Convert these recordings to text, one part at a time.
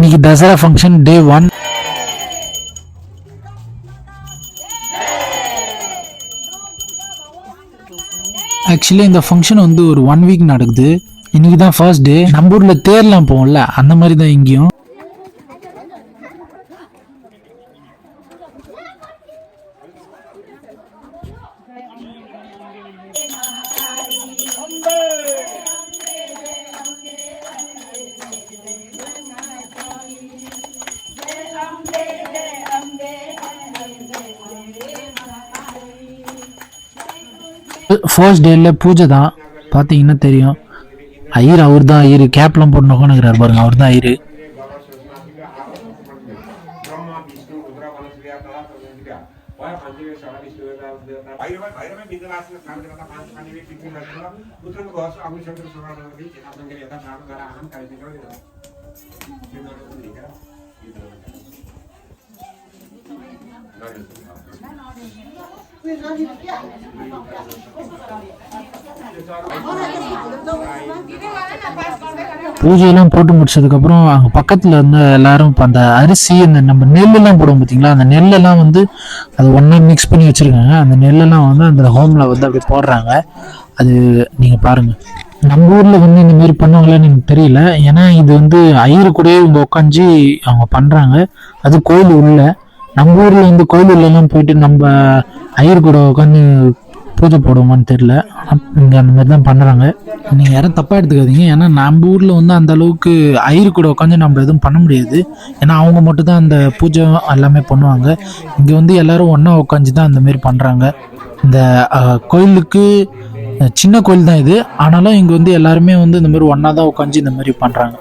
இன்னைக்கு தசரா ஃபங்க்ஷன் டே 1. ஆக்சுவலி இந்த ஃபங்க்ஷன் வந்து ஒரு 1 வீக் நடக்குது. இன்னைக்கு தான் ஃபர்ஸ்ட் டே. நம்ம ஊரில் தேர்லாம் போவோம்ல, அந்த மாதிரி தான் இங்கேயும். ஃபர்ஸ்ட் டேல பூஜை தான் பார்த்தீங்கன்னா தெரியும். ஐயர் அவர் தான் ஐயர், கேப்லாம் போட்டு உட்காந்துக்கிறார் பாருங்க, அவர் தான் ஐயர். பூஜையெல்லாம் போட்டு முடிச்சதுக்கப்புறம் அங்கே பக்கத்தில் வந்து எல்லாரும் இப்போ அந்த அரிசி, அந்த நம்ம நெல்லெல்லாம் போடுவோம் பார்த்தீங்களா, அந்த நெல்லெல்லாம் வந்து அது ஒன்றா மிக்ஸ் பண்ணி வச்சுருக்காங்க. அந்த நெல்லெல்லாம் வந்து அந்த ஹோமில் வந்து அப்படி போடுறாங்க. அது நீங்கள் பாருங்கள். நம்ம ஊரில் வந்து இந்த மாதிரி பண்ணுவாங்களான்னு எனக்கு தெரியல. ஏன்னா இது வந்து ஐயரு கூட இவங்க உட்காந்து அவங்க பண்ணுறாங்க. அது கோயில் உள்ள. நம்ம ஊரில் வந்து கோயில் உள்ளெல்லாம் போயிட்டு நம்ம ஐயர் கூட உட்காந்து பூஜை போடுவோமான்னு தெரியல. இங்கே அந்த மாதிரி தான் பண்ணுறாங்க. நீங்கள் யாரும் தப்பாக எடுத்துக்காதீங்க. ஏன்னா நம்ம ஊரில் வந்து அந்த அளவுக்கு ஐயர் கூட உட்காந்து நம்ம எதுவும் பண்ண முடியாது. ஏன்னா அவங்க மட்டும் தான் அந்த பூஜை எல்லாமே பண்ணுவாங்க. இங்கே வந்து எல்லாரும் ஒன்றா உட்காந்து தான் அந்த மாதிரி பண்ணுறாங்க. இந்த கோயிலுக்கு சின்ன கோயில் தான் இது. ஆனாலும் இங்கே வந்து எல்லாருமே வந்து இந்த மாதிரி ஒன்றா தான் உட்காந்து இந்த மாதிரி பண்ணுறாங்க.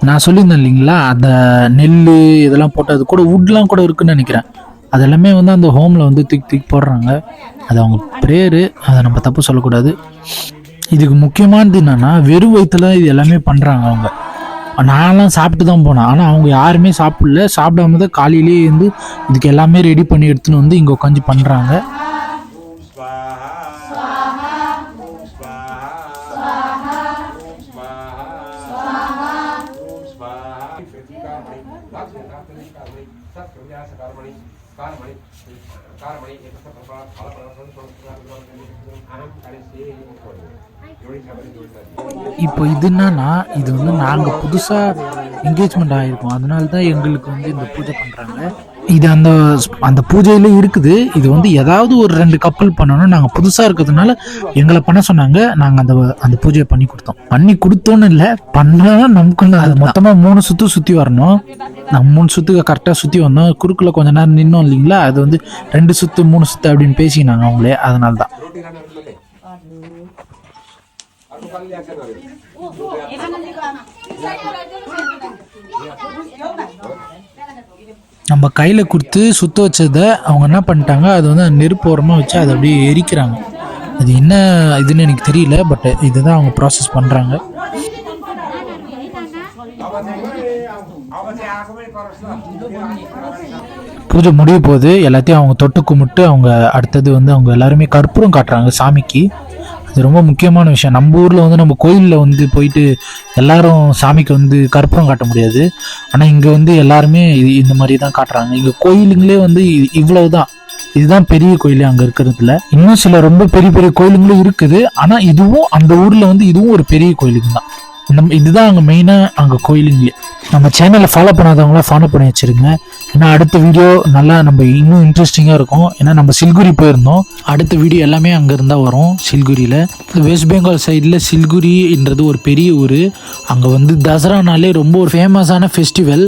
நான் சொல்லியிருந்தேன் இல்லைங்களா, அந்த நெல் இதெல்லாம் போட்டு அது கூட வுட்லாம் கூட இருக்குன்னு நினைக்கிறேன். அது எல்லாமே வந்து அந்த ஹோமில் வந்து தூக்கி போடுறாங்க. அது அவங்க ப்ரேயரு, அதை நம்ம தப்பு சொல்லக்கூடாது. இதுக்கு முக்கியமானது என்னன்னா, வெறும் வயிற்றுல இது எல்லாமே பண்ணுறாங்க அவங்க. நான்லாம் சாப்பிட்டு தான் போனேன். ஆனால் அவங்க யாருமே சாப்பிடாம தான் காலையிலேயே வந்து இதுக்கு எல்லாமே ரெடி பண்ணி எடுத்துன்னு வந்து இங்கே உட்காந்து பண்ணுறாங்க. இப்போ இது என்னன்னா, இது வந்து நாங்கள் புதுசாக என்கேஜ்மெண்ட் ஆகிருக்கோம். அதனால தான் எங்களுக்கு வந்து இந்த பூஜை பண்ணுறாங்க. இது அந்த பூஜையில இருக்குது. இது வந்து ஏதாவது ஒரு 2 கப்பல் பண்ணணும். நாங்கள் புதுசாக இருக்கிறதுனால எங்களை பண்ண சொன்னாங்க. நாங்கள் அந்த பூஜையை பண்ணி கொடுத்தோன்னு இல்லை, பண்ணால் நமக்கு வந்து அது மொத்தமாக 3 சுற்றி வரணும். நம்ம 3 சுற்றுக்கு கரெக்டாக சுற்றி வந்தோம். குறுக்கில் கொஞ்ச நேரம் நின்னோம் இல்லைங்களா, அது வந்து 2 சுற்று 3 சுற்று அப்படின்னு பேசினாங்க அவங்களே. அதனால தான் நம்ம கையில் கொடுத்து சுத்த வச்சதை அவங்க என்ன பண்ணிட்டாங்க, அது வந்து நெருப்பு ஓரமாக வச்சு அதை அப்படியே எரிக்கிறாங்க. அது என்ன இதுன்னு எனக்கு தெரியல, பட் இதுதான் அவங்க ப்ராசஸ் பண்ணுறாங்க. பூஜை முடிய போது எல்லாத்தையும் அவங்க தொட்டு கும்பிட்டு அவங்க அடுத்தது வந்து அவங்க எல்லாருமே கற்பூரம் காட்டுறாங்க சாமிக்கு. அது ரொம்ப முக்கியமான விஷயம். நம்ம ஊரில் வந்து நம்ம கோயிலில் வந்து போயிட்டு எல்லாரும் சாமிக்கு வந்து கற்பூரம் காட்ட முடியாது. ஆனால் இங்கே வந்து எல்லாருமே இந்த மாதிரி தான் காட்டுறாங்க. இங்கே கோயிலுங்களே வந்து இவ்வளவு தான். இதுதான் பெரிய கோயில் அங்கே இருக்கிறதுல. இன்னும் சில ரொம்ப பெரிய பெரிய கோயிலுங்களும் இருக்குது. ஆனால் இதுவும் அந்த ஊரில் வந்து இதுவும் ஒரு பெரிய கோயிலுங்க தான். இதுதான் அங்கே மெயினாக அங்கே கோயிலுங்களே. நம்ம சேனலை ஃபாலோ பண்ணாதவங்களாம் ஃபாலோ பண்ணி வச்சுருங்க. ஏன்னா அடுத்த வீடியோ நல்லா நம்ம இன்னும் இன்ட்ரெஸ்டிங்காக இருக்கும். ஏன்னா நம்ம சில்குரி போயிருந்தோம். அடுத்த வீடியோ எல்லாமே அங்கே இருந்தால் வரும். சில்குரியில் வெஸ்ட் பெங்கால் சைடில் சில்குரின்றது ஒரு பெரிய ஊர். அங்கே வந்து தசரானாலே ரொம்ப ஒரு ஃபேமஸான ஃபெஸ்டிவல்.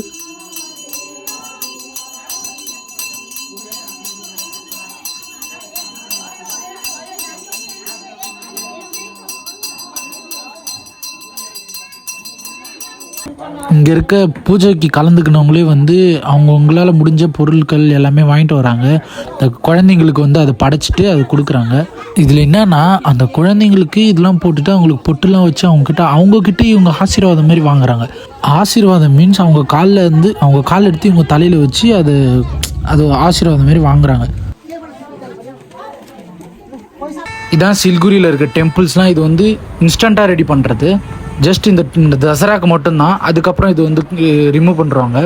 இங்கே இருக்க பூஜைக்கு கலந்துக்கினவங்களே வந்து அவங்கவுங்களால் முடிஞ்ச பொருட்கள் எல்லாமே வாங்கிட்டு வராங்க. இந்த குழந்தைங்களுக்கு வந்து அதை படைச்சிட்டு அது கொடுக்குறாங்க. இதில் என்னன்னா அந்த குழந்தைங்களுக்கு இதெல்லாம் போட்டுட்டு அவங்களுக்கு பொட்டுலாம் வச்சு அவங்கக்கிட்ட இவங்க ஆசீர்வாதம் மாதிரி வாங்குறாங்க. ஆசீர்வாதம் மீன்ஸ் அவங்க காலில் இருந்து அவங்க கால் எடுத்து இவங்க தலையில் வச்சு அது ஆசீர்வாதம் மாதிரி வாங்குறாங்க. இதான் சில்குரியில் இருக்க டெம்பிள்ஸ்லாம். இது வந்து இன்ஸ்டண்ட்டாக ரெடி பண்ணுறது. ஜஸ்ட் இந்த தசராக்கு மட்டும்தான். அதுக்கப்புறம் இது வந்து ரிமூவ் பண்ணுறாங்க.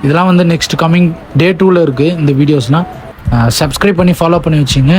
இதெல்லாம் வந்து நெக்ஸ்ட் கம்மிங் Day 2 இருக்குது இந்த வீடியோஸ்லாம். சப்ஸ்கிரைப் பண்ணி ஃபாலோ பண்ணி வச்சுங்க.